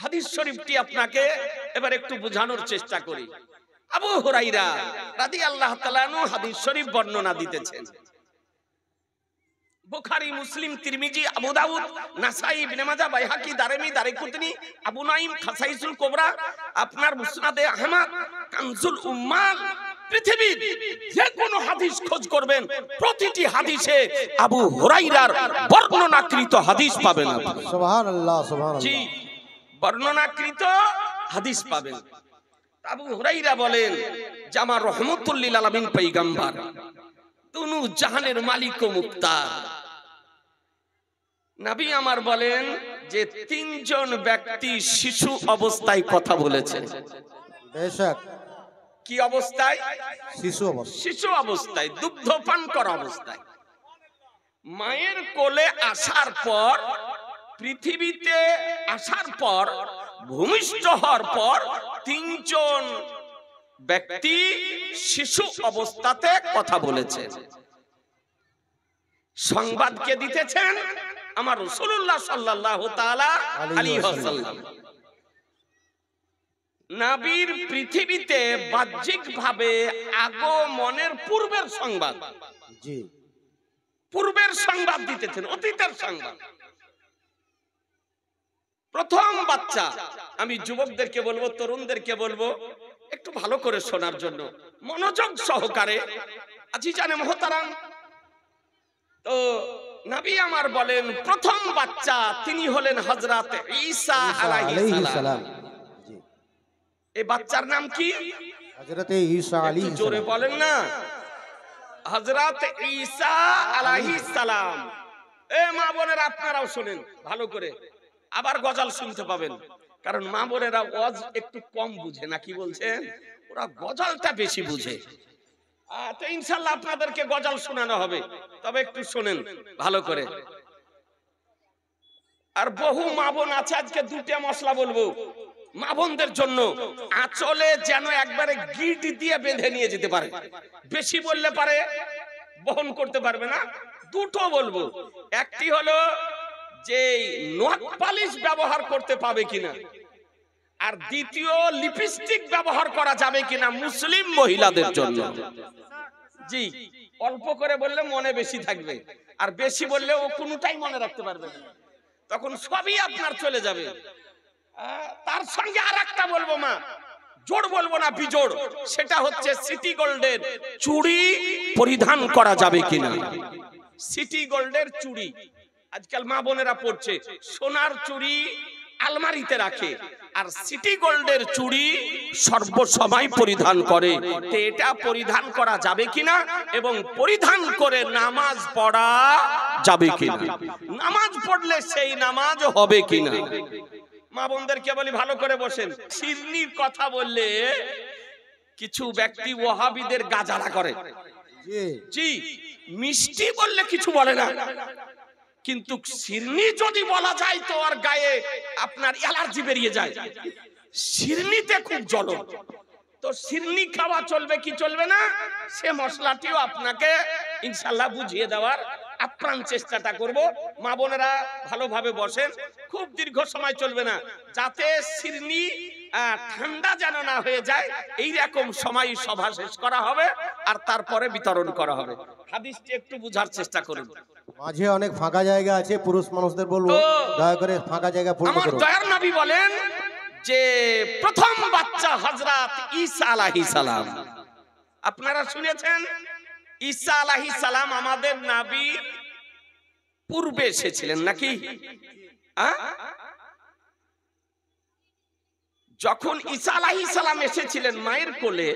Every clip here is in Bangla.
হাদিস শরীফটি আপনাকে এবার একটু বোঝানোর চেষ্টা করি। আবু হুরায়রা রাদিয়াল্লাহু তাআলা আনহু হাদিস শরীফ বর্ণনা দিতেছেন। বুখারী, মুসলিম, তিরমিজি, আবু দাউদ, নাসাই, ইবনে মাজাহ, বাইহাকি, দারমি, দারকুতনি, আবু নাঈম, খাসাইসুল কুবরা, আপনার মুসনাদে আহমদ, কানজুল উম্মাল, পৃথিবীর যে কোনো হাদিস খোঁজ করবেন, প্রতিটি হাদিসে আবু হুরায়রার বর্ণনাকৃত হাদিস পাবেন। সুবহানাল্লাহ, সুবহানাল্লাহ। জি, বর্ণনাকৃত হাদিস পাবেন। আবু হুরায়রা বলেন যে আমার রহমতুল লিল আলামিন পয়গম্বর, দুনু জাহানের মালিক ও মুক্তার, নবী আমার বলেন যে তিনজন ব্যক্তি শিশু অবস্থায় কথা বলেছেন। বেশক। কি অবস্থায়? শিশু অবস্থায়। শিশু অবস্থায়, দুগ্ধ পান করা অবস্থায়। মায়ের কোলে আসার পর, পৃথিবীতে আসার পর, ভূমিষ্ঠ হওয়ার পর তিনজন ব্যক্তি শিশু অবস্থাতে কথা বলেছে। সংবাদ কে দিতেছেন? আমার রাসূলুল্লাহ সাল্লাল্লাহু তাআলা আলাইহি ওয়াসাল্লাম। নবীর পৃথিবীতে বাহ্যিকভাবে আগমনের পূর্বের সংবাদ, জি, পূর্বের সংবাদ দিতেছেন, অতীতের সংবাদ। প্রথম বাচ্চা, আমি যুবকদেরকে বলবো, তরুণদেরকে বলবো একটু ভালো করে শোনার জন্য, মনোযোগ সহকারে। আজিজানে মুহতারাম, তো নবী আমার বলেন প্রথম বাচ্চা তিনি হলেন হযরত ঈসা আলাইহিস সালাম। জি, এই বাচ্চার নাম কি? হযরত ঈসা আলাইহিস সালাম। জোরে বলেন না, হযরত ঈসা আলাইহিস সালাম। এ মা বোনেরা আপনারাও শুনেন ভালো করে, আবার গজল শুনতে পাবেন, কারণ মা বোনেরা ওয়াজ একটু কম বুঝে, না কি বলছেন? ওরা গজলটা বেশি বুঝে। তো ইনশাআল্লাহ আপনাদেরকে গজল শোনানো হবে, তবে একটু শুনেন ভালো করে। আর বহু মা বোন আছে, আজকে দুটো মশলা বলবো মা বোনদের জন্য, আঁচলে যেন একবারে গিট দিয়ে বেঁধে নিয়ে যেতে পারে, বেশি বললে পারে বহন করতে পারবে না। দুটো বলবো, একটি হলো যে নখ পালিশ ব্যবহার করতে পাবে কিনা, আর দ্বিতীয় লিপস্টিক ব্যবহার করা যাবে কিনা মুসলিম মহিলাদের জন্য। জি, অল্প করে বললে মনে বেশি থাকবে, আর বেশি বললে ও কোনোটাই মনে রাখতে পারবে না, তখন সবই আপনার চলে যাবে। তার সঙ্গে আর একটা বলবো মা, জোড় বলবো না, বিজোড়, সেটা হচ্ছে সিটি গোল্ডের চুড়ি পরিধান করা যাবে কিনা। সিটি গোল্ডের চুড়ি আজকাল মা বোনেরা পড়ছে, সোনার চুড়ি আলমারিতে রাখে, আর সিটি গোল্ডের চুড়ি সর্বসময় পরিধান করে। তো এটা পরিধান করা যাবে কিনা এবং পরিধান করে নামাজ পড়া যাবে কিনা, নামাজ পড়লে সেই নামাজ হবে কিনা। মা বোনদেরকে বলি ভালো করে বসেন। শিরনির কথা বললে কিছু ব্যক্তি ওয়াহাবিদের গাজারা করে। জি, মিষ্টি বললে কিছু বলে না, কিন্তু শিরনি যদি বলা যায় তো আর গায়ে আপনার অ্যালার্জি বেরিয়ে যায়। শিরনিতে খুব জ্বলন, তো শিরনি খাওয়া চলবে কি চলবে না, সে মশলাটিও আপনাকে ইনশাআল্লাহ বুঝিয়ে দেওয়ার আপ্রাণ চেষ্টাটা করব। মা বোনেরা ভালোভাবে বসেন, খুব দীর্ঘ সময় চলবে না, যাতে শিরনি ঠান্ডা যেন না হয়ে যায়, এই রকম সময় সভা শেষ করা হবে আর তারপরে বিতরণ করা হবে। হাদিসটি একটু বুঝার চেষ্টা করুন। মাঝে অনেক ফাঁকা জায়গা আছে, পুরুষ মানুষদের বলবো দয়া করে ফাঁকা জায়গা পূর্ণ করুন। আমার দয়ার নবী বলেন যে প্রথম বাচ্চা হযরত ঈসা আলাইহিস সালাম। আপনারা শুনেছেন ঈসা আলাইহিস সালাম আমাদের নবীর পূর্বে এসেছিলেন নাকি? যখন ঈসা আলাইহিস সালাম এসেছিলেন মায়ের কোলে,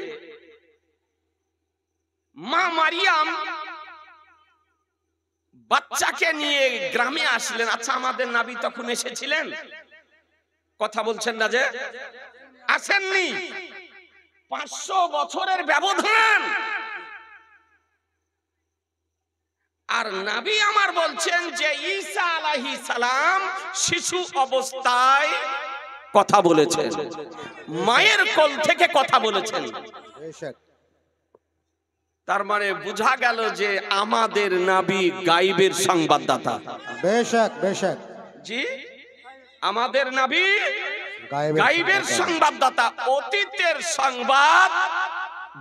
মা মারিয়াম বাচ্চাকে নিয়ে গ্রামে আসলেন। আচ্ছা, আমাদের নবী তখন এসেছিলেন? কথা বলছেন না যে আসেননি। 500 বছরের ব্যবধান, আর নবী আমার বলছেন যে ঈসা আলাইহিস সালাম শিশু অবস্থায় কথা বলেছেন, মায়ের কোল থেকে কথা বলেছেন। তার মানে বোঝা গেল যে আমাদের নবী গায়বের সংবাদদাতা। বেশক বেশক। জি, আমাদের নবী গাইবের সংবাদদাতা, অতীতের সংবাদ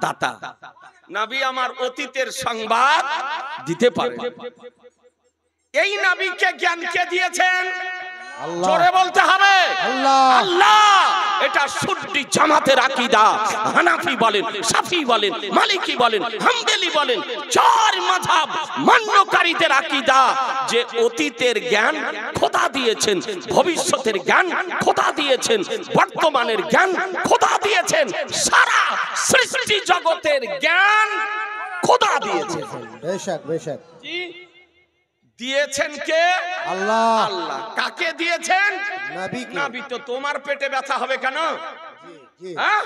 দাতা। নবী আমার অতীতের সংবাদ দিতে পারে। এই নবীকে জ্ঞান কে দিয়েছেন? জোরে বলতে হবে আল্লাহ। এটা সুন্নি জামাতের আকীদা। হানাফি বলেন, শাফি বলেন, মালিকি বলেন, হাম্বলি বলেন, চার মাযহাব মান্যকারীদের আকীদা যে অতীতের জ্ঞান খোদা দিয়েছেন, ভবিষ্যতের জ্ঞান খোদা দিয়েছেন, বর্তমানের জ্ঞান খোদা দিয়েছেন, সারা সৃষ্টি জগতের জ্ঞান খোদা দিয়েছেন। বেশক বেশক দিয়েছেন কে? আল্লাহ। আল্লাহ। কাকে দিয়েছেন? নবীকে। নবী। তো তোমার পেটে ব্যথা হবে কেন? হ্যাঁ,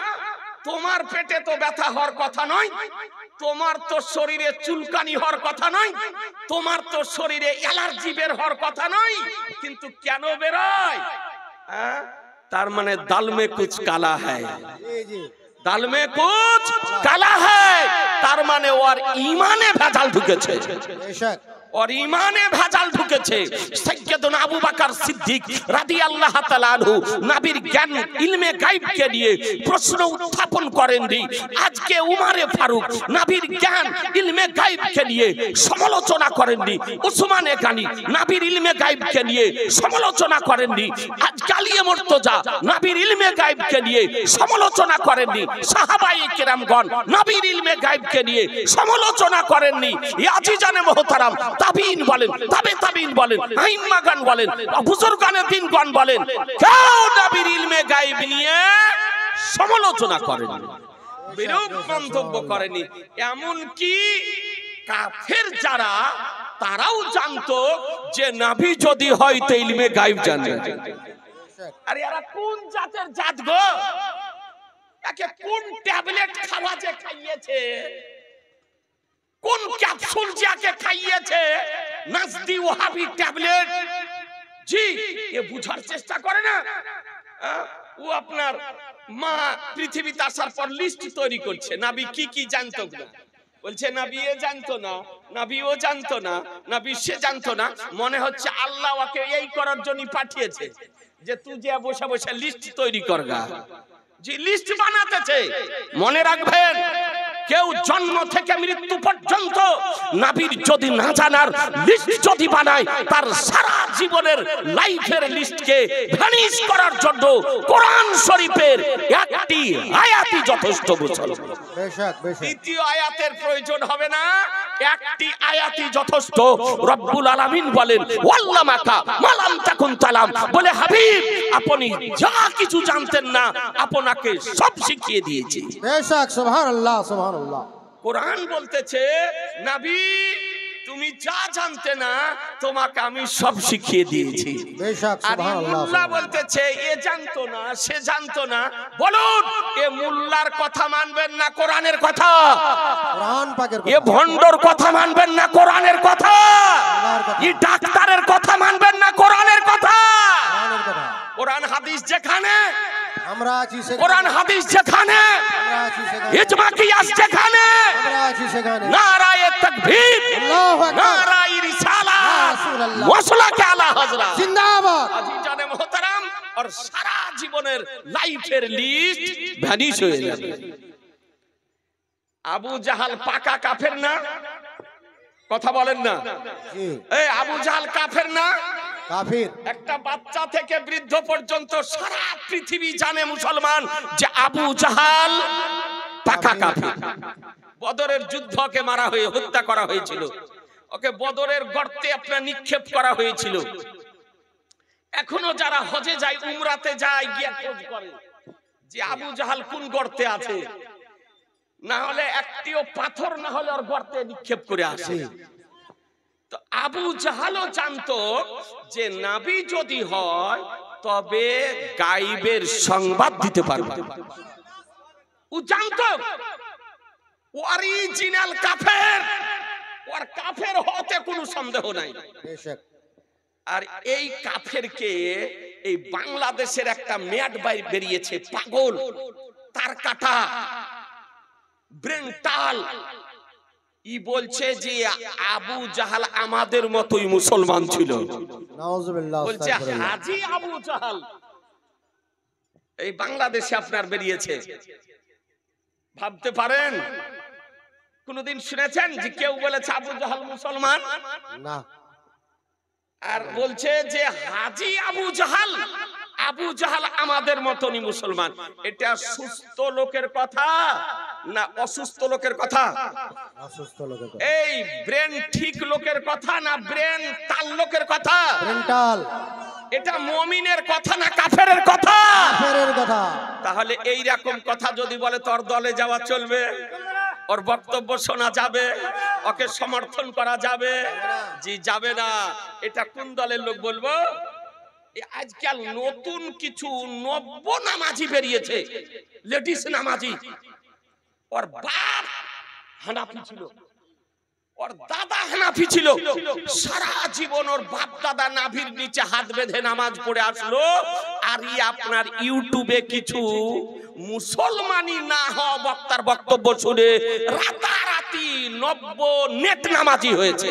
তোমার পেটে তো ব্যথা হওয়ার কথা নয়, তোমার তো শরীরে চুলকানি হওয়ার কথা নয়, তোমার তো শরীরে অ্যালার্জি বের হওয়ার কথা নয়, কিন্তু কেন বেরোয়? হ্যাঁ, তার মানে দাল মে কুছ কালা হ্যায়, দাল মে কুছ কালা হ্যায়। তার মানে ওর ঈমানে ভেজাল ঢুকেছে। বেশক और ईमाने भेजाल ढुकेছে। सैयदना আবু বকর সিদ্দিক রাদিয়াল্লাহু তাআলা আনহু নবীর জ্ঞান ইলমে গায়ব কে নিয়ে প্রশ্ন উত্থাপন করেননি। আজকে উমরে ফারুক নবীর জ্ঞান ইলমে গায়ব কে নিয়ে সমালোচনা করেননি। উসমানে গানি নবীর ইলমে গায়ব কে নিয়ে সমালোচনা করেননি। আজকে আলী মুর্তজা নবীর ইলমে গায়ব কে নিয়ে সমালোচনা করেননি। সাহাবায়ে কেরামগণ নবীর ইলমে গায়ব কে নিয়ে সমালোচনা করেননি। ইয়া আজিজানে মুহতারাম, তাবিঈন বলেন, তাবিঈন বলেন, আইম্মাগান বলেন, বুজুর্গানে দ্বীনগণ বলেন, কেউ নবীর ইলমে গায়ব নিয়ে সমালোচনা করেনি, বিরূপ মন্তব্য করেনি। এমন কি কাফের যারা, তারাও জানতো যে নবী যদি হয় তো ইলমে গায়ব জানে। আরে এরা কোন জাতের জাত গো? একে কোন ট্যাবলেট খাওয়া যে খাইয়েছে, কোন ক্যাপসুল যাকে খাইয়েছে, নাজদি ওয়াহাবি ট্যাবলেট। জি, এ বুঝার চেষ্টা করে না। ও আপনার মা পৃথিবীতে আসার পর লিস্ট তৈরি করছে, নবী কি কি জানতো না। বলছে নবী এ জানতো না, নবী ও জানতো না, নবী সে জানতো না। মনে হচ্ছে আল্লাহ ওকে এই করার জন্য পাঠিয়েছে যে তুই যে বসে বসে লিস্ট তৈরি করগা। জি, লিস্ট বানাতেছে। মনে রাখবেন, কেউ জন্ম থেকে মৃত্যু পর্যন্ত নবীর যদি না জানার লিস্ট যদি বানায়, তার সারা জীবনের লাইফের লিস্টকে ভ্যানিশ করার জন্য কোরআন শরীফের একটি আয়াতই যথেষ্ট। মুসলমান, দ্বিতীয় আয়াতের প্রয়োজন হবে না, একটি আয়াতই যথেষ্ট। রব্বুল আলামিন বলেন, ওয়াল্লামাকা মালাম তাকুন তালাম, বলে হাবিব আপনি যা কিছু জানতেন না আপনাকে সব শিখিয়ে দিয়েছি। বেশক, সুবহানাল্লাহ সুবহানাল্লাহ। কোরআন বলতেছে নবী তুমি যা জানতে না তোমাকে আমি সব শিখিয়ে দিয়েছি। বেশক, আর সুবহানাল্লাহ। মুল্লা বলতেছে এ জানতো না, সে জানতো না। বলুন, এ মুল্লার কথা মানবেন না কোরআনের কথা? কোরআন পাকের এ ভণ্ডর কথা মানবেন না কোরআনের কথা? এ ডাক্তারের কথা মানবেন না কোরআনের কথা? কোরআন হাদিস যেখানে আমরা আছি সেখানে, কোরআন হাদিস যেখানে, আমরা আছি সেখানে, ইজমা কিয়াস যেখানে, আমরা আছি সেখানে। নারায়ে তাকবীর, আল্লাহু আকবার, নারায়ে রিসালা, রাসূলুল্লাহ, ওয়াসলাকে আলা হযরত জিন্দাবাদ। আজিজানে মুহতারাম, আর সারা জীবনের লাইফের লিস্ট ভ্যানিশ হয়ে যাবে। আবু জাহাল পাকা কাফের না? কথা বলেন না? জি, এই আবু জাহাল কাফের না? কাফির। একটা বাচ্চা থেকে বৃদ্ধ পর্যন্ত সারা পৃথিবী জানে মুসলমান যে আবু জাহাল পাকা কাফির। বদরের যুদ্ধকে মারা হয়ে হত্যা করা হয়েছিল, ওকে বদরের গর্তে আপনার নিক্ষেপ করা হয়েছিল। এখনো যারা হজে যায়, উমরাতে যায়, গিয়ে খোঁজ করে যে আবু জাহাল কোন গর্তে আছে, না হলে একটিও পাথর না হলে ওর গর্তে নিক্ষেপ করে আসে। তো আবু জাহালও জানতো যে নবী যদি হয় তবে গায়বের সংবাদ দিতে পারবে। ও জানতো অরিজিনাল কাফের, ওর কাফের হতে কোনো সন্দেহ নাই। আর এই কাফেরকে এই বাংলাদেশের একটা মেয়াদ বাই বেরিয়েছে, পাগল, তার কাটা, ব্রেনটাল, ই বলছে যে আবু জাহাল আমাদের মতোই মুসলমান ছিল। নাউজুবিল্লাহ। বলছে হাজী আবু জাহাল এই বাংলাদেশে আপনার বেরিয়েছে। ভাবতে পারেন কোনদিন শুনেছেন যে কেউ বলেছে আবু জাহাল মুসলমান? না। আর বলছে যে হাজী আবু জাহাল, আবু জাহাল আমাদের মতনই মুসলমান। এটা সুস্থ লোকের কথা না অসুস্থ লোকের কথা? অসুস্থ লোকের কথা। এই ব্রেন ঠিক লোকের কথা না ব্রেন তাল লোকের কথা? ব্রেনটাল। এটা মুমিনের কথা না কাফেরের কথা? কাফেরের কথা। তাহলে এই রকম কথা যদি বলে তোর দলে যাওয়া চলবে? ওর বক্তব্য শোনা যাবে? ওকে সমর্থন করা যাবে? জি যাবে না। এটা কোন দলের লোক বলবো? আজকাল নতুন কিছু নব্য নামাজি বেরিয়েছে, লেডিস নামাজি। ওর বাপ হানাফি ছিল, ওর দাদা হানাফি ছিল। সারা জীবন ওর বাপ দাদা নাভির নিচে হাত বেঁধে নামাজ পড়ে আসলো। আর আপনার ইউটিউবে কিছু মুসলমানি না হওয়া বক্তার বক্তব্য শুনে রাতারাতি নব্য নেট নামাজি হয়েছে,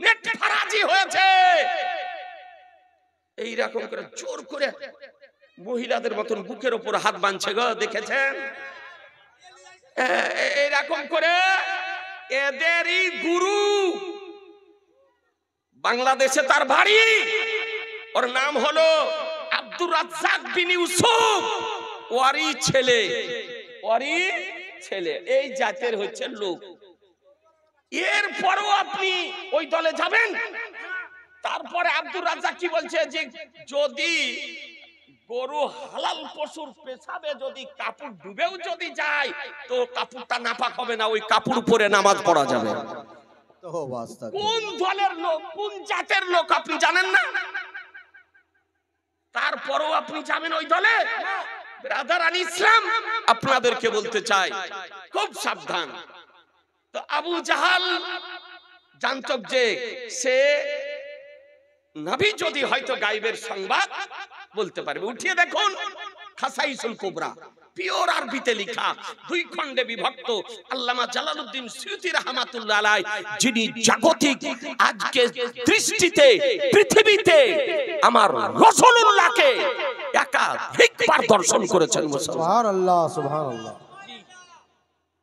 নেট ফারাজি হয়েছে। এইরকম করে জোর করে মহিলাদের মতন বুকের উপর হাত বাঁধছে গো, দেখেছেন? এইরকম করে এদেরই গুরু বাংলাদেশে তার বাড়ি। ওর নাম হলো আব্দুর রাজ্জাক বিন ইউসুফ। ওরই ছেলে, ওরই ছেলে এই জাতের হচ্ছে লোক। এরপরও আপনি ওই দলে যাবেন? তারপরে আব্দুর রাজ্জাক কি বলছে যে যদি গরু হালাল পশুর পেশাবে যদি কাপড় ডুবেও যদি যায় তো কাপড়টা নাপাক হবে না, ওই কাপড় পরে নামাজ পড়া যাবে। কোন দলের লোক, কোন জাতের লোক আপনি জানেন না? তারপরও আপনি যাবেন ওই দলে? ব্রাদার আল ইসলাম আপনাদেরকে বলতে চাই খুব সাবধান। তো আবু জাহাল জানত যে সে নবী যদি হয়তো গায়েবের সংবাদ বলতে পারবে। উঠিয়ে দেখুন খাসাইসুল কুবরা, পিওর আরবিতে লেখা, 2 খণ্ডে বিভক্ত। আল্লামা জালালউদ্দিন সুয়ুতী রাহমাতুল্লাহ আলাইহি, যিনি জাগতিক আজকে দৃষ্টিতে পৃথিবীতে আমার রাসূলুল্লাহকে একাধিকবার দর্শন করেছেন। সুবহানাল্লাহ, সুবহানাল্লাহ।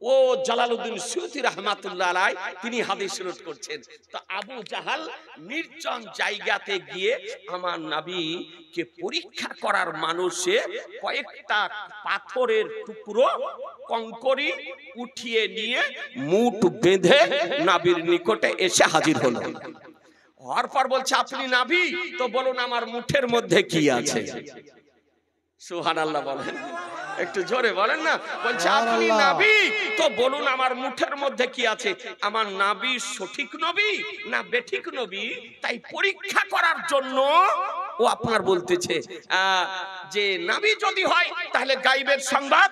ও জালালউদ্দিন সুয়ুতী রাহমাতুল্লাহ আলাইহি তিনি হাদিস রট করছেন। তো আবু জাহাল নির্জন জায়গাতে গিয়ে আমার নবীকে পরীক্ষা করার মানুষে কয়েকটা পাথরের টুকরো কঙ্করি উঠিয়ে নিয়ে মুঠ বেঁধে নবীর নিকটে এসে হাজির হলো। হওয়ার পর বলছে আপনি নবী, তো বলুন আমার মুঠের মধ্যে কি আছে? সুবহানাল্লাহ বলেন, একটু জোরে বলেন না। বলছে আপনি নবী, তো বলুন আমার মুঠের মধ্যে কি আছে? আমার নবী সঠিক নবী না বেঠিক নবী, তাই পরীক্ষা করার জন্য ও আপনার বলতেছে যে নবী যদি হয় তাহলে গায়েবের সংবাদ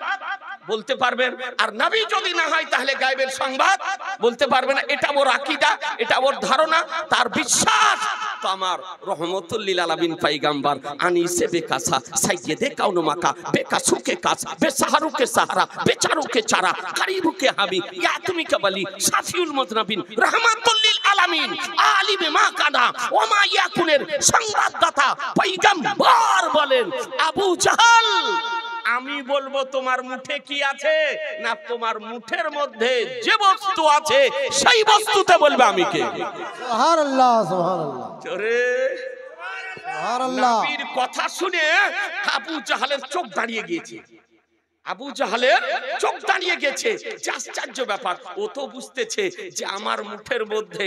বলতে পারবেন, আর নবী যদি না হয় তাহলে গায়েবের সংবাদ বলতে পারবে না। এটা ওর আকীদা, এটা ওর ধারণা, তার বিশ্বাস। তো আমার রহমতুল লিল আলামিন পয়গম্বর আনিসে বেকাসা সাইয়্যিদে কাউন মাকা বেকাসুকে কাস বেসাহারুকে সাহারা বেচারুকে চারা কারিবুকে হাবি ইয়া তুমি কে বলি শাফিউল মুজনাবিন রহমাতুল লিল আলামিন আলিমে মা কানা ওয়া মা ইয়াকুনের সংবাদদাতা পয়গম্বর বলেন আবু জাহাল, আমি বলবো তোমার মুঠে কি আছে না তোমার মুঠের মধ্যে যে বস্তু আছে সেই বস্তুতে বলবে আমি কে। সুবহানাল্লাহ, সুবহানাল্লাহ। জোরে সুবহানাল্লাহ। নবীর কথা শুনে আবু জাহালের চোখ দাঁড়িয়ে গিয়েছে। আবু জাহালের চোখ দাঁড়িয়ে গেছে। আশ্চর্য ব্যাপার, ও তো বুঝতেছে যে আমার মুঠের মধ্যে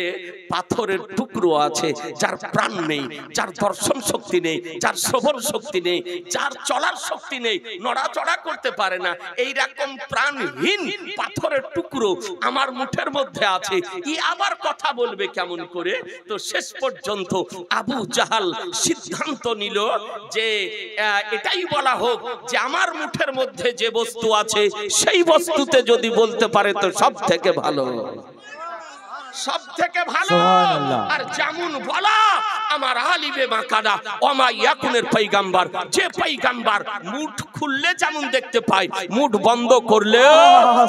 পাথরের টুকরো আছে, যার প্রাণ নেই, যার দর্শন শক্তি নেই, যার শ্রবণ শক্তি নেই, যার চলার শক্তি নেই, নড়াচড়া করতে পারে না, এই রকম প্রাণহীন পাথরের টুকরো আমার মুঠের মধ্যে আছে। ই আবার কথা বলবে কেমন করে? তো শেষ পর্যন্ত আবু জাহাল সিদ্ধান্ত নিল যে এটাই বলা হোক যে আমার মুঠের মধ্যে যে বস্তু আছে সেই বস্তুতে যদি বলতে পারে তো সব থেকে ভালো। সব থেকে ভালো। সুবহানাল্লাহ। আর যেমন বলা আমার আলিবে মাকানা ওমা ইয়াকুনের পয়গম্বর, যে পয়গম্বর মুঠ খুললে যেমন দেখতে পায়, মুঠ বন্ধ করলেও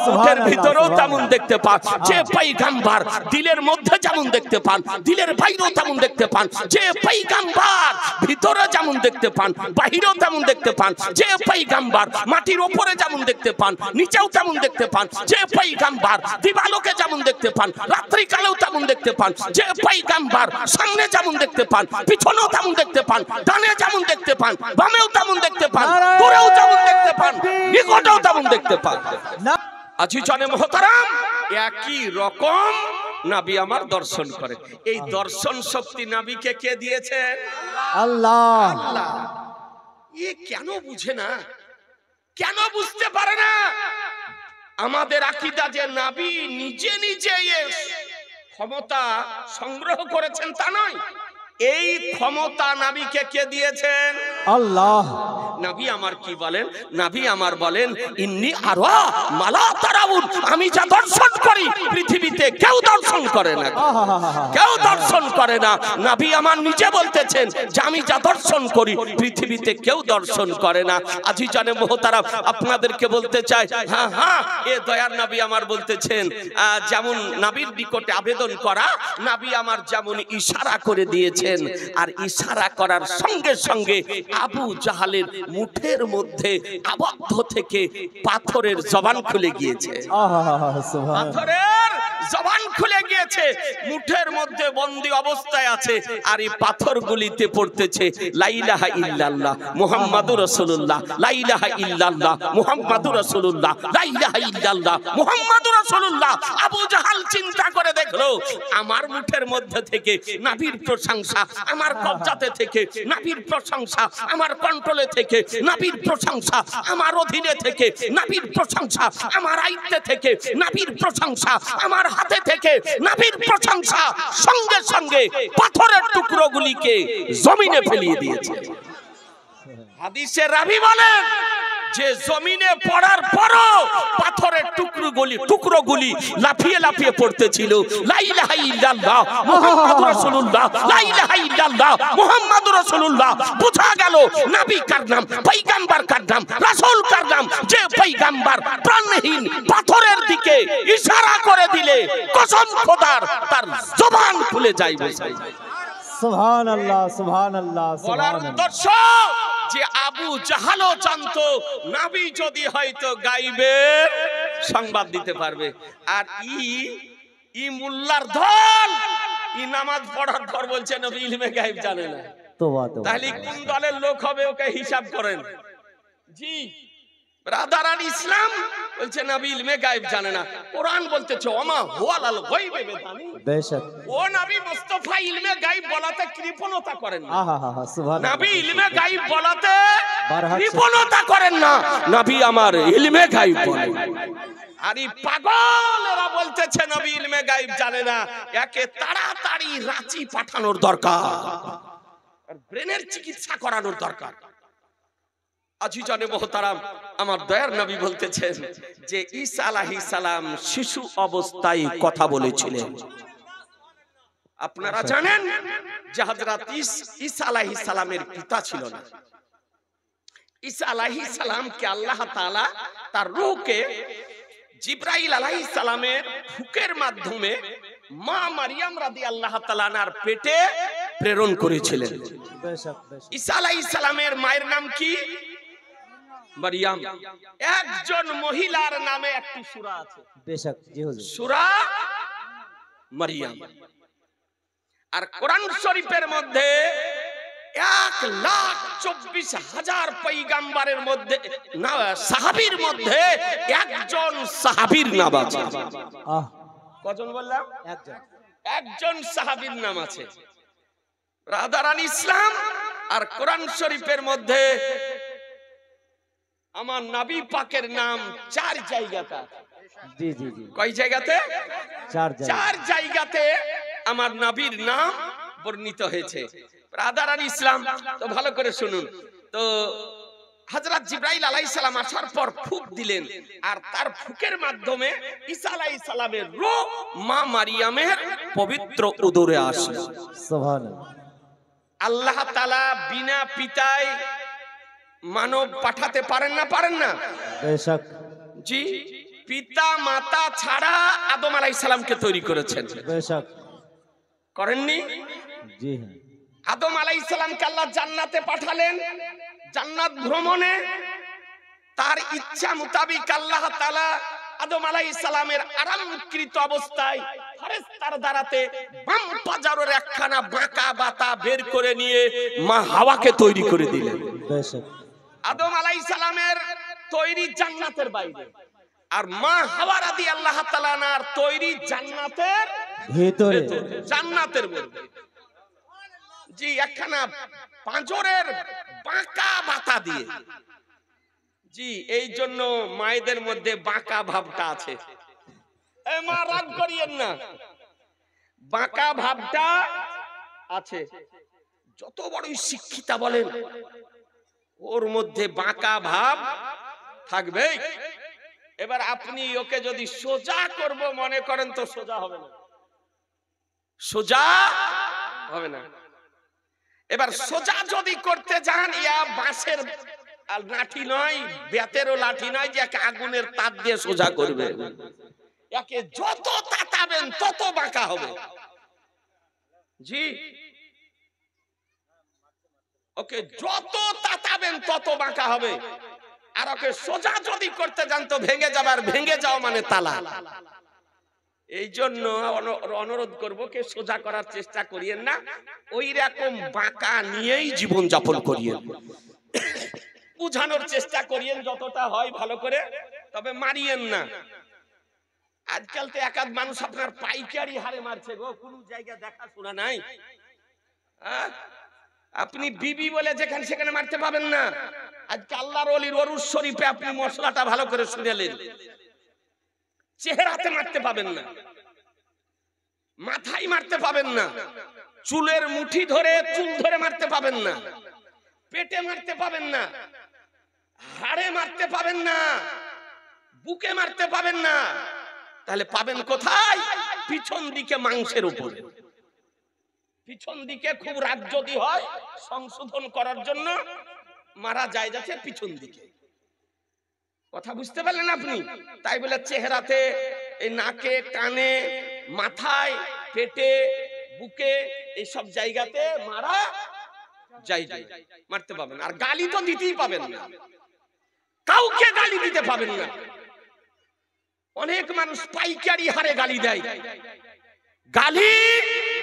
মুঠের ভিতরেও তেমন দেখতে পায়। যে পয়গম্বর দিলের মধ্যে যেমন দেখতে পান, দিলের বাইরেও তেমন দেখতে পান। যে পয়গম্বর ভিতরে যেমন দেখতে পান, বাহিরেও তেমন দেখতে পান। যে পয়গম্বর মাটির উপরে যেমন দেখতে পান, নিচেও তেমন দেখতে পান। যে পয়গম্বর দিবালোকে যেমন দেখতে পান, রাত্রি কালেও তেমন দেখতে পান। যে পয়গম্বর সামনে যেমন দেখতে পান, পিছনেও তেমন দেখতে পান। ডানে যেমন দেখতে পান, বামেও তেমন দেখতে পান। দূরেও তেমন দেখতে পান, নিকটেও তেমন দেখতে পান। আজিজানে মুহতারাম, একই রকম নবী আমার দর্শন করে। এই দর্শন শক্তি নবীকে কে দিয়েছে? আল্লাহ। আল্লাহ। এ কেন বুঝে না, কেন বুঝতে পারে না? আমাদের আকীদা যে নবী নিজে নিজে এর ক্ষমতা সংগ্রহ করেছেন তা নয়। এই ক্ষমতা নবীকে কে দিয়েছেন? আল্লাহ। নবী আমার কি বলেন? নবী আমার বলেন ইন্নী আরা মালা তারাউন, আমি যা দর্শন করি পৃথিবীতে কেউ দর্শন করে না, কেউ দর্শন করে না। নবী আমার নিজে বলতেছেন যে আমি যা দর্শন করি পৃথিবীতে কেউ দর্শন করে না। আজিজানে মুহতারাম, আপনাদেরকে বলতে চাই, হ্যাঁ হ্যাঁ, এ দয়ার নবী আমার বলতেছেন যেমন নবীর নিকটে আবেদন করা, নবী আমার যেমন ইশারা করে দিয়েছেন, আর ইশারা করার সঙ্গে সঙ্গে আবু জাহালের মুঠের মধ্যে আবদ্ধ থেকে পাথরের জবান খুলে গিয়েছে। পাথরের জবান খুলে গিয়েছে, মুঠের মধ্যে বন্দী অবস্থায় আছে, আর এই পাথরগুলিতে পড়তেছে লা ইলাহা ইল্লাল্লাহ মুহাম্মাদুর রাসূলুল্লাহ, লা ইলাহা ইল্লাল্লাহ মুহাম্মাদুর রাসূলুল্লাহ, লা ইলাহা ইল্লাল্লাহ মুহাম্মাদুর রাসূলুল্লাহ। আবু জাহাল চিন্তা করে দেখলো, আমার মুঠের মধ্যে থেকে নবীর প্রশংসা, আমার কবজাতে থেকে নবীর প্রশংসা, আমার কন্ট্রোলে থেকে নবীর প্রশংসা, আমার অধীনে থেকে নবীর প্রশংসা, আমার আয়ত্তে থেকে নবীর প্রশংসা, আমার হাতে থেকে নবীর প্রশংসা, সঙ্গে সঙ্গে পাথরের টুকরোগুলিকে জমিনে ফেলিয়ে দিয়েছে। হাদিসে রাবী বলেন যে জমিনে পড়ার পরও পাথরের টুকরোগুলি লাফিয়ে লাফিয়ে পড়তেছিল লা ইলাহা ইল্লাল্লাহ মুহাম্মাদুর রাসূলুল্লাহ, লা ইলাহা ইল্লাল্লাহ মুহাম্মাদুর রাসূলুল্লাহ। বোঝা গেল নবী কার নাম, পয়গম্বর কার নাম, রাসূল কার নাম। যে পয়গম্বর প্রাণহীন পাথরের দিকে ইশারা করে দিলে কসম খোদার তার জবান খুলে যাইবে। সুবহানাল্লাহ, সুবহানাল্লাহ, বলার সুবহানাল্লাহ। উদ্দেশ্য যে আবু জাহালও জানতো নবী যদি হয়তো গাইবের সংবাদ দিতে পারবে। আর ই মোল্লার দল, ই নামাজ পড়ার পর বলছে নবী ইলমে গায়েব জানে না। তাহলে কোন দলের লোক হবে ওকে হিসাব করেন। জি ব্রাদারান ইসলাম বলছে নবী ইলমে গায়েব জানে না। কোরআন বলতেছে ওমা হুয়াল গায়বে বেদানি, বেশক ও নবী মুস্তাফা ইলমে গায়েব বলাতে কৃপণতা করেন না। আহা সুবহানাল্লাহ। নবী ইলমে গায়েব বলাতে কৃপণতা করেন না, নবী আমার ইলমে গায়েব বলেন। আর এই পাগলেরা বলতেছে নবী ইলমে গায়েব জানে না। একে তাড়াতাড়ি রাঁচি পাঠানোর দরকার, আর ব্রেনের চিকিৎসা করানোর দরকার। আজিজানে মুহতারাম, আমার দয়ার নবী বলতেছেন যে ঈসা আলাইহিস সালাম শিশু অবস্থায় কথা বলেছিলেন। আপনারা জানেন যে হযরত ঈসা আলাইহিস সালামের পিতা ছিল না। ঈসা আলাইহিস সালামকে আল্লাহ তাআলা তার রূহকে জিবরাইল আলাইহিস সালামের ফুকের মাধ্যমে মা মারিয়াম রাদিয়াল্লাহু তাআলা আনহার পেটে প্রেরণ করেছিলেন। ঈসা আলাইহিস সালামের মায়ের নাম কি? মারিয়াম। একজন মহিলার নামে একটি সূরা আছে, বেশক জি হুজুর, সূরা মারিয়াম। আর কোরআন শরীফের মধ্যে 1,24,000 পয়গম্বরের মধ্যে সাহাবীর মধ্যে একজন সাহাবীর নাম আছে। কজন বললাম? একজন সাহাবীর নাম আছে। রাদারান ইসলাম আর কোরআন শরীফের মধ্যে আমার নবী পাকের নাম 4 জায়গাতে। জি জি জি। কয় জায়গাতে? 4 জায়গাতে আমার নবীর নাম বর্ণিত হয়েছে। রাদারান ইসলাম তো ভালো করে শুনুন। তো হযরত জিবরাইল আলাইহিস সালাম আসার পর ফুঁক দিলেন, আর তার ফুঁকের মাধ্যমে ঈসা আলাইহিস সালামের রূহ মা মারিয়ামের পবিত্র উদরে আসলো। সুবহানাল্লাহ। আল্লাহ তাআলা বিনা পিতায় মানব পাঠাতে পারেন না? পারেন না? বেশক। জি, পিতা মাতা ছাড়া আদম আলাইহিস সালামকে তৈরি করেছেন। বেশক। করেননি? জি হ্যাঁ। আদম আলাইহিস সালামকে আল্লাহ জান্নাতে পাঠালেন, জান্নাত ভ্রমণে তার ইচ্ছা মোতাবেক আল্লাহ তাআলা আদম আলাইহিস সালামের আরামকৃত অবস্থায় ফেরেশতার দ্বারাতে বাম পাজারের একখানা বাঁকা বাতা বের করে নিয়ে মা হাওয়াকে তৈরি করে দিলেন। বেশক। আদম আলাইহিস সালামের তৈরি জান্নাতের বাইরে, আর মা হাওয়া রাদিয়াল্লাহু তাআলা আনহার তৈরি জান্নাতের ভিতরে। জান্নাতের মধ্যে। জি, একখানা পাঁজরের বাঁকা বাতা দিয়ে। জি, এই জন্য মায়েদের মধ্যে বাঁকা ভাবটা আছে। এ মা, রাগ করিয়েন না, বাঁকা ভাবটা আছে। যত বড়ই শিক্ষিতা বলেন, ওর মধ্যে বাঁকা ভাব থাকবে। এবার আপনি ওকে যদি সোজা করব মনে করেন তো সোজা হবে না, সোজা হবে না। এবার সোজা যদি করতে যান, ইয়া বাঁশের লাঠি নয়, বেতেরও লাঠি নয় যে আগুনের তাপ দিয়ে সোজা করবে। একে যত তাতাবেন তত বাঁকা হবে। জি, ওকে যত তাতাবেন তত বাঁকা হবে। আর ওকে সোজা যদি করতে যান তো ভেঙে যাবে, আর ভেঙে যাও মানে তালা। এই জন্য অনুরোধ করবো, কে সোজা করার চেষ্টা করিয়েন না, ওই রকম বাঁকা নিয়েই জীবন যাপন করিয়েন। বুঝানোর চেষ্টা করিয়েন যতটা হয় ভালো করে, তবে মারিয়েন না। আজকাল তো একাধ মানুষ আপনার পাইকারি হারে মারছে গো, কোন জায়গায় দেখাশোনা নাই। আপনি বিবি বলে যেখানে সেখানে মারতে পাবেন না। আজকে আল্লাহর ওলির ওরুস শরীফে আপনি মশলাটা ভালো করে শুনেলেন, চেহারাতে মারতে পাবেন না, মাথায় মারতে পাবেন না, চুলের মুঠি ধরে চুল ধরে মারতে পাবেন না, পেটে মারতে পাবেন না, হাড়ে মারতে পাবেন না, বুকে মারতে পাবেন না। তাহলে পাবেন কোথায়? পিছন দিকে, মাংসের উপরে। পিছন দিকে খুব রাগ যদি হয়, সংশোধন করার জন্য মারা যায় যাচ্ছে পিছন দিকে। কথা বুঝতে পারলেন আপনি? তাই বলে চেহারাতে, এই নাকে, কানে, মাথায়, পেটে, বুকে, এই সব জায়গাতে মারা যায়, মারতে পাবেন। আর গালি তো দিতেই পাবেন না, কাউকে গালি দিতে পাবেন না। অনেক মানুষ পাইকারি হারে গালি দেয়, গালি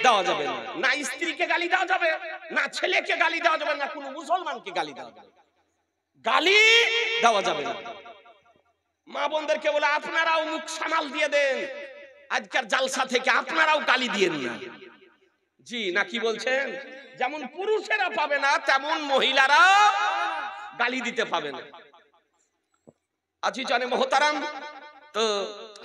দেওয়া যাবে না। না স্ত্রীকে গালি দেওয়া যাবে, না ছেলেকে গালি দেওয়া যাবে, না কোনো মুসলমানকে গালি দেওয়া যাবে, গালি দেওয়া যাবে না। মা বোনদেরকে বলে আপনারাও মুখ সামাল দিয়ে দেন, আজকের জালসা থেকে আপনারাও গালি দিয়েন না। জি, না কি বলছেন? যেমন পুরুষেরা পাবে না, তেমন মহিলারা গালি দিতে পাবে না। আজি জানে মোহতারাম, তো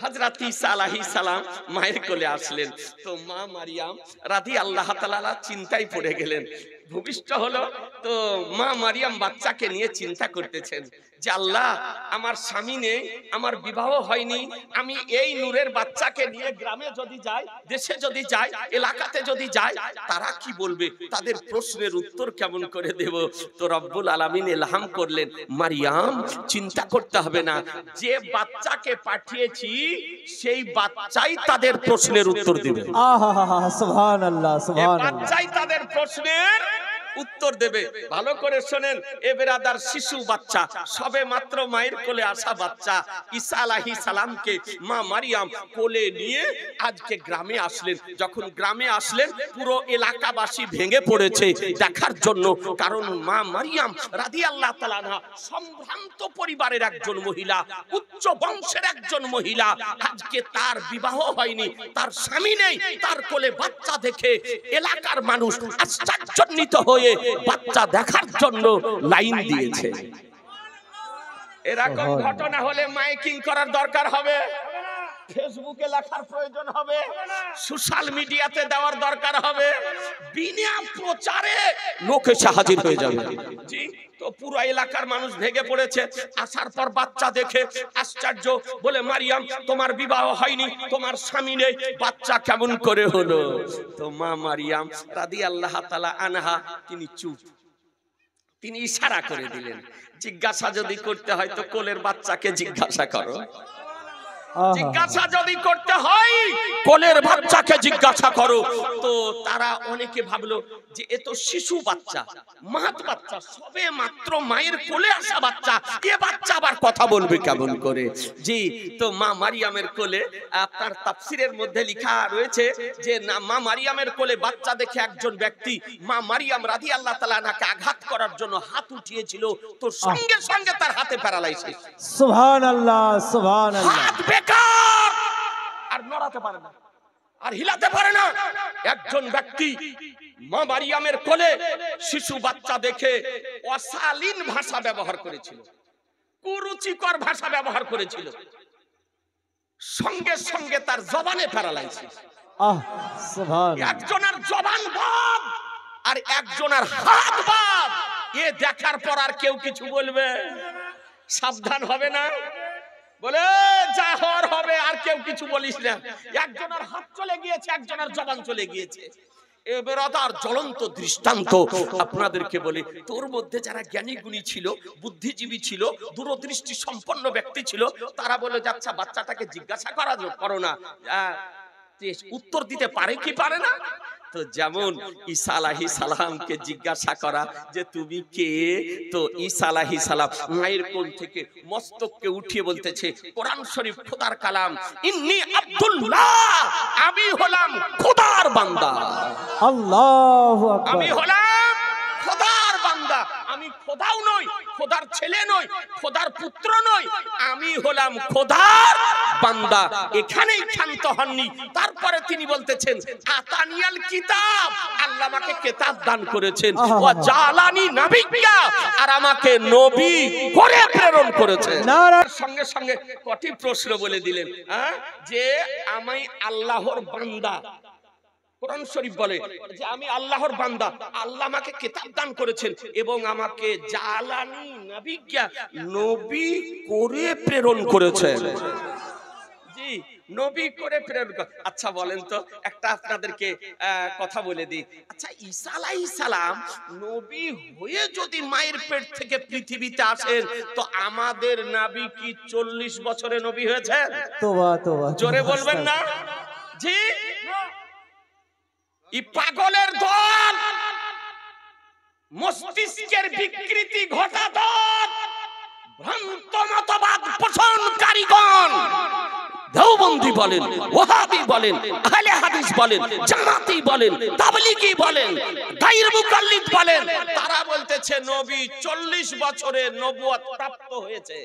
হযরত ঈসা আলাইহিস সালাম মায়ের কোলে আসলেন। তো মা মারিয়াম রাদিয়াল্লাহু তাআলা চিন্তায় পড়ে গেলেন। ভূমিষ্ঠ হলো তো মা মারিয়াম বাচ্চাকে নিয়ে চিন্তা করতেছেন যে আল্লাহ, আমার স্বামী নেই, আমার বিবাহ হয়নি, আমি এই নূরের বাচ্চাকে নিয়ে গ্রামে যদি যাই, দেশে যদি যাই, এলাকাতে যদি যাই, তারা কি বলবে? তাদের প্রশ্নের উত্তর কেমন করে দেব? তো রব্বুল আলামিন ইলহাম করলেন, মারিয়াম চিন্তা করতে হবে না, যে বাচ্চাকে পাঠিয়েছি সেই বাচ্চাই তাদের প্রশ্নের উত্তর দেবে। আহা, সুবহানাল্লাহ, সুবহানাল্লাহ। বাচ্চাই তাদের প্রশ্নের উত্তর দেবে। ভালো করে শোনেন, এ বেরাদার, শিশু বাচ্চা, সবে মাত্র মায়ের কোলে আসা বাচ্চা ঈসা আলাইহিস সালামকে মা মারিয়াম কোলে নিয়ে আজকে গ্রামে আসলেন। যখন গ্রামে আসলেন, পুরো এলাকাবাসী ভেঙে পড়েছে দেখার জন্য, কারণ মা মারিয়াম রাদিয়াল্লাহু তাআলা আনহা সম্ভ্রান্ত পরিবারের একজন মহিলা, উচ্চ বংশের একজন মহিলা। আজকে তার বিবাহ হয়নি, তার স্বামী নেই, তার কোলে বাচ্চা দেখে এলাকার মানুষ আশ্চর্যান্বিত হয়ে বাচ্চা দেখার জন্য লাইন দিয়েছে। এরকম ঘটনা হলে মাইকিং করার দরকার হবে, ফেসবুকে লেখার প্রয়োজন হবে, সোশ্যাল মিডিয়াতে দেওয়ার দরকার হবে, বিনা প্রচারে লোক এসে হাজির হয়ে যাবে। জি, তো পুরো এলাকার মানুষ ভেগে পড়েছে। আসার পর বাচ্চা দেখে আশ্চর্য, বলে মারিয়াম তোমার বিবাহ হয়নি, তোমার স্বামী নেই, বাচ্চা কেমন করে হলো? তো মা মারিয়াম রাদিয়াল্লাহু তাআলা আনহা তিনি চুপ, তিনি ইশারা করে দিলেন, জিজ্ঞাসা যদি করতে হয় তো কোলের বাচ্চাকে জিজ্ঞাসা করো, জিজ্ঞাসা যদি করতে হয় কোলের বাচ্চাকে জিজ্ঞাসা করো। তো তারা অনেকে ভাবলো যে এ তো শিশু বাচ্চা, মাত বাচ্চা, সবে মাত্র মায়ের কোলে আসা বাচ্চা, এ বাচ্চা আবার কথা বলবে কেমন করে? জি, তো মা মারিয়ামের কোলে আপনার তাফসীরের মধ্যে লেখা রয়েছে যে না, মা মারিয়ামের কোলে বাচ্চা দেখে একজন ব্যক্তি মা মারিয়াম রাদিয়াল্লাহু তাআলা আনহাকে আঘাত করার জন্য হাত উঠিয়েছিল, তো সঙ্গে সঙ্গে তার হাতে প্যারালাইসিস। সুবহানাল্লাহ, সুবহানাল্লাহ। হাত বেকার, আর নড়াতে পারে না, আর হিলাতে পারে না। একজন ব্যক্তি মা মারিয়ামের কোলে শিশু বাচ্চা দেখে অশালীন ভাষা ব্যবহার করেছিল, কুরুচিকর ভাষা ব্যবহার করেছিল, সঙ্গে সঙ্গে তার জবানে প্যারালাইসিস। সুবহানাল্লাহ। একজনের জবান বাদ আর একজনের হাত বাদ। এ দেখার পর আর কেউ কিছু বলবে? সাবধান হবে না? বলে যা হওয়ার হবে, আর কেউ কিছু বলিস না। একজনের হাত চলে গিয়েছে, একজনের জবান চলে গিয়েছে। এবার জ্বলন্ত দৃষ্টান্ত আপনাদেরকে বলি, তোর মধ্যে যারা জ্ঞানী গুণী ছিল, বুদ্ধিজীবী ছিল, দূরদৃষ্টি সম্পন্ন ব্যক্তি ছিল, তারা বলে যাচ্ছে বাচ্চাটাকে জিজ্ঞাসা করো না, উত্তর দিতে পারে কি পারে না। তো যেমন ঈসা আলাইহিস সালামকে জিজ্ঞাসা করা যে তুমি কে, তো ঈসা আলাইহিস সালাম মায়ের কোল থেকে মস্তককে উঠিয়ে বলতেছে, কোরআন শরীফ খোদার কালাম, ইন্নী আব্দুল্লাহ, আমি হলাম খোদার বান্দা। আল্লাহু আকবার। আমি হলাম খোদার বান্দা, আমি খোদাও নই, খোদার ছেলে নই, খোদার পুত্র নই, আমি হলাম খোদার বান্দা। এখানেই ক্ষান্ত হননি। তারপরে তিনি বলতেছেন আতানিয়াল কিতাব, আল্লাহ আমাকে কিতাব দান করেছেন, ওয়া জালানি নাবিয়্যা, আর আমাকে নবী করে প্রেরণ করেছেন। সঙ্গে সঙ্গে কটি প্রশ্ন বলে দিলেন যে আমি আল্লাহর বান্দা। কোরআন শরীফ বলে যে আমি আল্লাহর বান্দা, আল্লাহ আমাকে কিতাব দান করেছেন এবং আমাকে জালানি নাবিয়্যা, নবী করে প্রেরণ করেছেন। জি, নবী করে প্রেরণ। আচ্ছা বলেন তো, একটা আপনাদেরকে কথা বলে দিই। আচ্ছা, ঈসা আলাইহিস সালাম নবী হয়ে যদি মায়ের পেট থেকে পৃথিবীতে আসেন, তো আমাদের নবী কি 40 বছরে নবী হয়েছেন? তোবা তোবা, জোরে বলবেন না? জি, এই পাগলের দল, মস্তিষ্কের বিকৃতি ঘটা দল, ভ্রান্ত মতবাদ পোষণকারীগণ, দেওবন্দি বলেন, ওয়াহাবি বলেন, আহলে হাদিস বলেন, জামাতি বলেন, তাবলিগি বলেন, গায়র মুকাল্লিদ বলেন, তারা বলতেছে নবী 40 বছরে নবুয়ত প্রাপ্ত হয়েছে।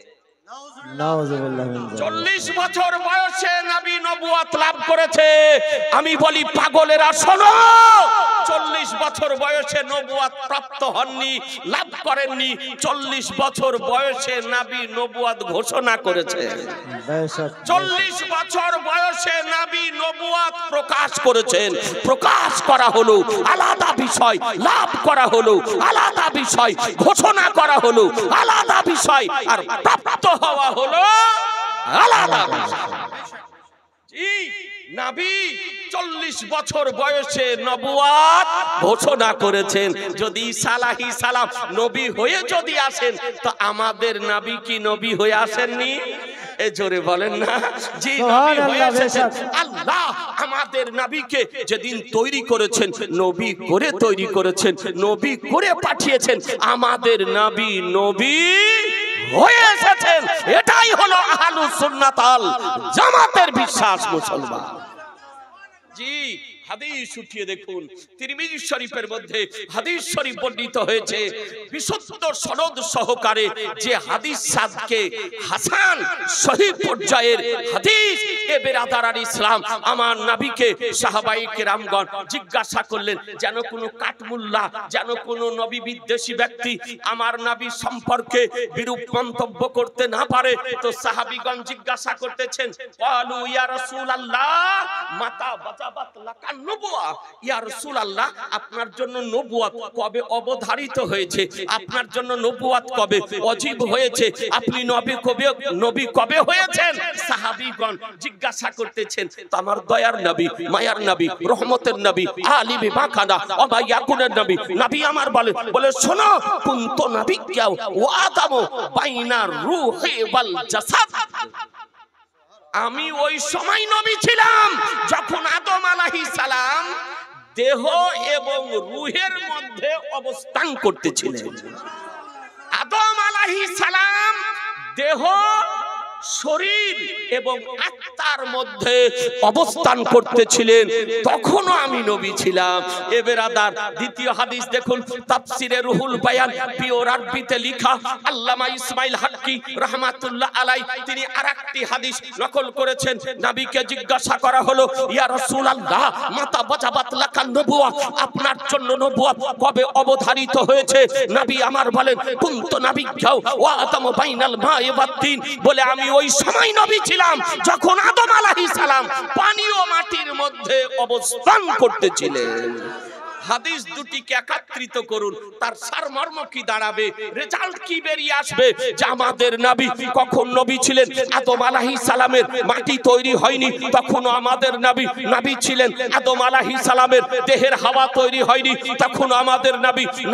নাউযুবিল্লাহ মিন যালিক। 40 বছর বয়সে নবী নবুয়ত লাভ করেছে। আমি বলি পাগলেরা শোনো, 40 বছর বয়সে নবুয়ত প্রাপ্ত হননি, লাভ করেননি। 40 বছর বয়সে নবী নবুয়ত ঘোষণা করেছে। 40 বছর বয়সে নবী নবুয়ত প্রকাশ করেছেন। প্রকাশ করা হলো আলাদা বিষয়, লাভ করা হলো আলাদা বিষয়, ঘোষণা করা হলো আলাদা বিষয়, আর প্রাপ্ত হওয়া হলো আলাদা বিষয়। জি, নবী 40 বছর বয়সে নবুয়ত ঘোষণা করেছেন। যদি ঈসা আলাইহিস সালাম নবী হয়ে যদি আসেন, তো আমাদের নবী কি নবী হয়ে আসেননি? এ জোরে বলেন না? জি, নবী হয়ে এসেছেন। আল্লাহ আমাদের নবীকে যেদিন তৈরি করেছেন, নবী করে তৈরি করেছেন, নবী করে পাঠিয়েছেন। আমাদের নবী নবী হয়ে এসেছেন। এটাই হলো আহলুস সুন্নাত ওয়াল জামাতের বিশ্বাস মুসলমান। জি, হাদিস উঠিয়ে দেখুন, তিরমিজি শরীফের মধ্যে হাদিস শরীফ বর্ণিত হয়েছে বিশুদ্ধ সনদ সহকারে, যে হাদিস সাদকে হাসান সহিহ পর্যায়ের হাদিস। এ বেরাদার ইসলাম, আমার নবীকে সাহাবায়ে কেরামগণ জিজ্ঞাসা করলেন, যেন কোনো কাঠমুল্লা, যেন কোনো নবী বিদ্বেষী ব্যক্তি আমার নবী সম্পর্কে বিরূপ মন্তব্য করতে না পারে। তো সাহাবীগণ জিজ্ঞাসা করতেছেন, ক্বালু ইয়া রাসূলুল্লাহ মাতা বাজাবাত লাকান নবুয়া, ইয়া রাসূলুল্লাহ আপনার জন্য নবুয়ত কবে অবধারিত হয়েছে, আপনার জন্য নবুয়ত কবে ওয়াজিব হয়েছে, আপনি নবী কবে হয়েছেন? সাহাবীগণ জিজ্ঞাসা করতেছেন। তো আমার দয়ার নবী, মায়ার নবী, রহমতের নবী, আলিমে মাকানা ওয়া ইয়াকুনের নবী, নবী আমার বলে শোনো, কুনতু নাবিয়্যা ওয়া আদামু বাইনা রূহি ওয়াল জাসাদ। আমি ওই সময় নবী ছিলাম যখন আদম আলাইহিস সালাম দেহ এবং রূহের মধ্যে অবস্থান করতেছিলেন। আদম আলাইহিস সালাম দেহ, শরীর এবং আত্মার মধ্যে অবস্থান করতেছিলেন, তখনও আমি নবী ছিলাম। এ বেরাদার, দ্বিতীয় হাদিস দেখুন, তাফসিরে রুহুল বায়ান পিওর আরবিতে লেখা আল্লামা ইসমাইল হাক্কি রাহমাতুল্লাহ আলাইহি তিনি আরেকটি হাদিস নকল করেছেন। নবীকে জিজ্ঞাসা করা হলো, ইয়া রাসূলুল্লাহ মাতা বাজাবাত লাকান নবুয়া, আপনার জন্য নবুয়ত কবে অবধারিত হয়েছে? নবী আমার বলেন, কুনতু নাবিয়্যা ওয়া আদামু বাইনাল মা'i ওয়াত তিন, বলে আমি ওই সময় নবী ছিলাম যখন আদম আলাইহিস সালাম পানি ও মাটির মধ্যে অবস্থান করতেছিলেন। হাদিস দুটিকে একত্রিত করুন, তার সারমর্ম কি দাঁড়াবে, রেজাল্ট কি বেরিয়ে আসবে? যে আমাদের নবী কখন নবী ছিলেন? আদম আলাইহিস সালামের মাটি তৈরি হয়নি তখনও আমাদের নবী ছিলেন। আদম আলাইহিস সালামের দেহের হাওয়া তৈরি হয়নি তখনও আমাদের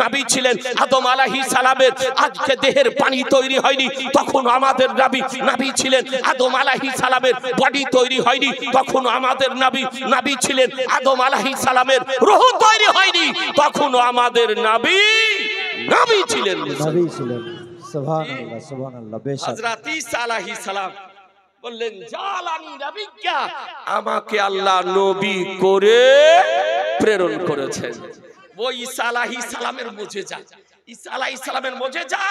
নবী ছিলেন। আদম আলাইহিস সালামের আজকে দেহের পানি তৈরি হয়নি তখনও আমাদের নবী ছিলেন। আদম আলাইহিস সালামের বডি তৈরি হয়নি তখনও আমাদের নবী ছিলেন। আদম আলাইহিস সালামের রূহ তৈরি হয়নি তখনও আমাদের নবী ছিলেন। সুবহানাল্লাহ, সুবহানাল্লাহ। বেশক হযরত ঈসা আলাইহিস সালাম বললেন, জালানি নবিয়্যা, আমাকে আল্লাহ নবী করে প্রেরণ করেছেন। ওই ঈসা আলাইহিস সালামের মুজিজা, ঈসা আলাইহিস সালামের মুজিজা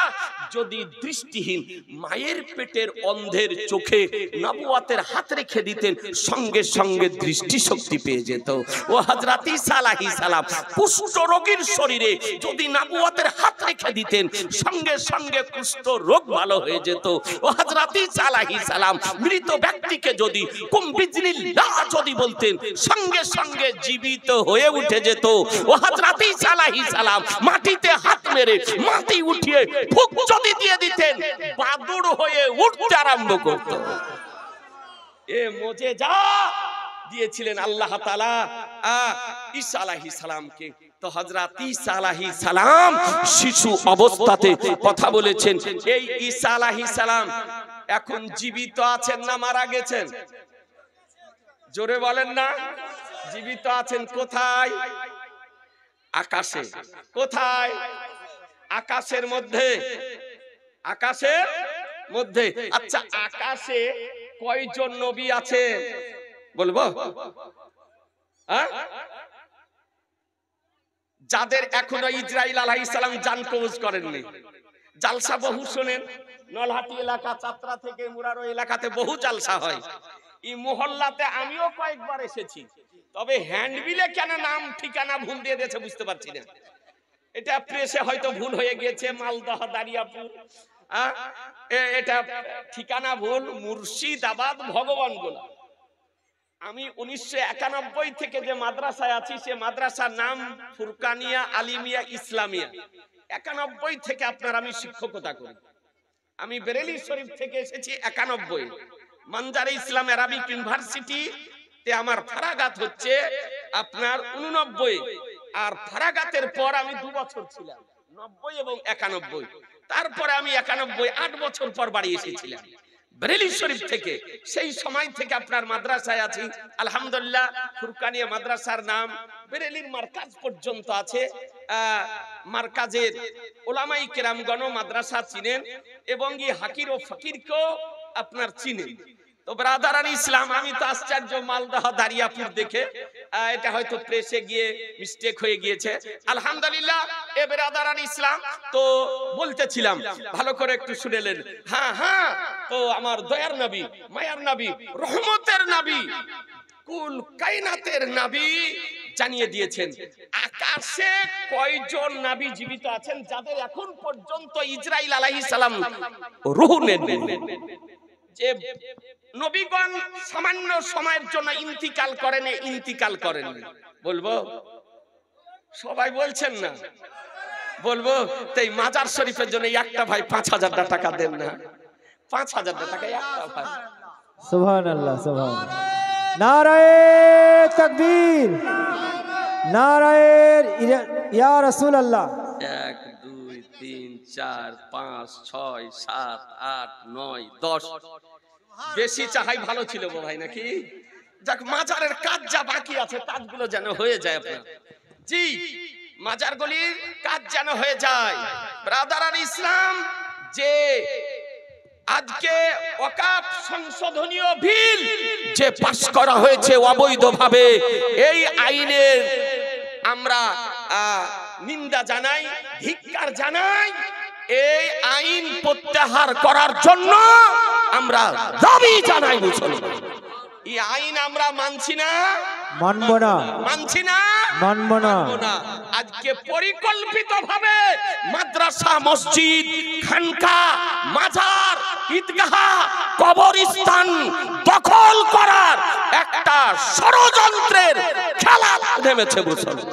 যদি দৃষ্টিহীন মায়ের পেটের অন্ধের চোখে নবুয়তের হাত রেখে দিতেন, সঙ্গে সঙ্গে দৃষ্টি শক্তি পেয়ে যেত। ও হযরত ঈসা আলাইহিস সালাম কুষ্ঠ রোগীর শরীরে যদি নবুয়তের হাত রেখে দিতেন, সঙ্গে সঙ্গে কুষ্ঠ রোগ ভালো হয়ে যেত। ও হযরত ঈসা আলাইহিস সালাম মৃত ব্যক্তিকে যদি কুম বিজনিল্লাহ যদি বলতেন, সঙ্গে সঙ্গে জীবিত হয়ে উঠে যেত। ও হযরত ঈসা আলাইহিস সালাম মাটিতে হাত মেরে মাটি উঠিয়ে ফুক যদি দিয়ে দিতেন, বাদুড় হয়ে উঠতে আরম্ভ করত। এ মুজিজা দিয়েছিলেন আল্লাহ তাআলা ঈসা আলাইহিস সালামকে। তো হযরত ঈসা আলাইহিস সালাম শিশু অবস্থাতে কথা বলেছেন। এই ঈসা আলাইহিস সালাম এখন জীবিত আছেন না মারা গেছেন? জোরে বলেন না। জীবিত আছেন কোথায়? আকাশে। কোথায়? আকাশের মধ্যে। আকাশের মধ্যে। আচ্ছা, আকাশে কয়জন নবী আছে বলবো? যাদের এখনো ইসরাইল আলাইহিস সালাম জান কবজ করেননি। জালসা বহু শোনেন, নলহাটি এলাকা, চাত্রা থেকে মুরারো এলাকাতে বহু জালসা হয়। এই মহল্লাতে আমিও কয়েকবার এসেছি, তবে হ্যান্ডবিলে কেন নাম ঠিকানা ভুল দিয়ে দিয়েছে বুঝতে পারছি না। এটা প্রেসে হয়তো ভুল হয়ে গিয়েছে, মালদহ দারিয়াপুর, এটা ঠিকানা ভুল, মুর্শিদাবাদ ভগবানগোলা। আমি 1991 থেকে যে মাদ্রাসায় আছি, সে মাদ্রাসার নাম ফুরকানিয়া আলিমিয়া ইসলামিয়া। 91 থেকে আপনার আমি শিক্ষকতা করি। আমি বেরেলি শরীফ থেকে এসেছি 91। মানজারে ইসলাম আরাবিক ইউনিভার্সিটি তে আমার ফারাগাত হচ্ছে আপনার 89। আর ফারাগাতের পর আমি 2 বছর ছিলাম, 90 এবং 91। তারপরে আমি 91 8 বছর পর বাড়ি এসেছিলাম বেরেলি শরীফ থেকে। সেই সময় থেকে আপনার মাদ্রাসায় আছি আলহামদুলিল্লাহ। ফুরকানিয়া মাদ্রাসার নাম বেরেলির মার্কাজ পর্যন্ত আছে। মার্কাজের ওলামাই কেরামগণ মাদ্রাসা চিনেন এবং এই হাকির ও ফকিরকেও আপনার চিনেন। তো ব্রাদারান ইসলাম, আমি তো আশ্চর্য মালদহ দারিয়াপুর দেখে, এটা হয়তো প্রেসে গিয়ে মিস্টেক হয়ে গিয়েছে। আলহামদুলিল্লাহ এ ব্রাদারান ইসলাম, তো বলতেছিলাম ভালো করে একটু শুনেলেন। হ্যাঁ হ্যাঁ, তো আমার দয়ার নবী, মায়ার নবী, রহমতের নবী, কুল কায়নাতের নবী জানিয়ে দিয়েছেন আকাশে কয়জন নবী জীবিত আছেন যাদের এখন পর্যন্ত ইসরাইল আলাইহিস সালাম রূহ নেন। যে নবীগণ সামান্য সময়ের জন্য ইন্তিকাল করেন। বলবো? সবাই বলছেন না, বলবো? তাই মাজার শরীফের জন্য একটা ভাই 5,000 টাকা দেন না, 5,000 টাকা একটা ভাই। সুবহানাল্লাহ, সুবহানাল্লাহ। নারায়ে তাকবীর, নারায়ে ইয়া রাসূলুল্লাহ। 1 2 3 4 5 6 7 8 9 10, বেশি চাহাই ভালো ছিল গো ভাই, নাকি? যাক, মাজারের কাজ যা বাকি আছে কাজগুলো যেন হয়ে যায় আপনার। জি, মাজারগুলির কাজ যেন হয়ে যায়। ব্রাদারান ইসলাম, যে আজকে ওয়াকফ সংশোধনীয় বিল যে পাস করা হয়েছে অবৈধভাবে, এই আইনের আমরা নিন্দা জানাই, ধিক্কার জানাই। এই আইন প্রত্যাহার করার জন্য আমরা দাবি জানাই। মুসলমান, এই আইন আমরা মানছি না, মানব না, মানছি না, মানব না। আজকে পরিকল্পিতভাবে মাদ্রাসা, মসজিদ, খানকা, মাজার, ঈদগাহ, কবরস্থান দখল করার একটা ষড়যন্ত্রের খেলা নেমেছে মুসলমান।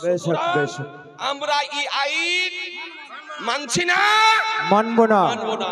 বেশক, বেশক। আমরা এই আইন মানছি না, মানব না। মানব না।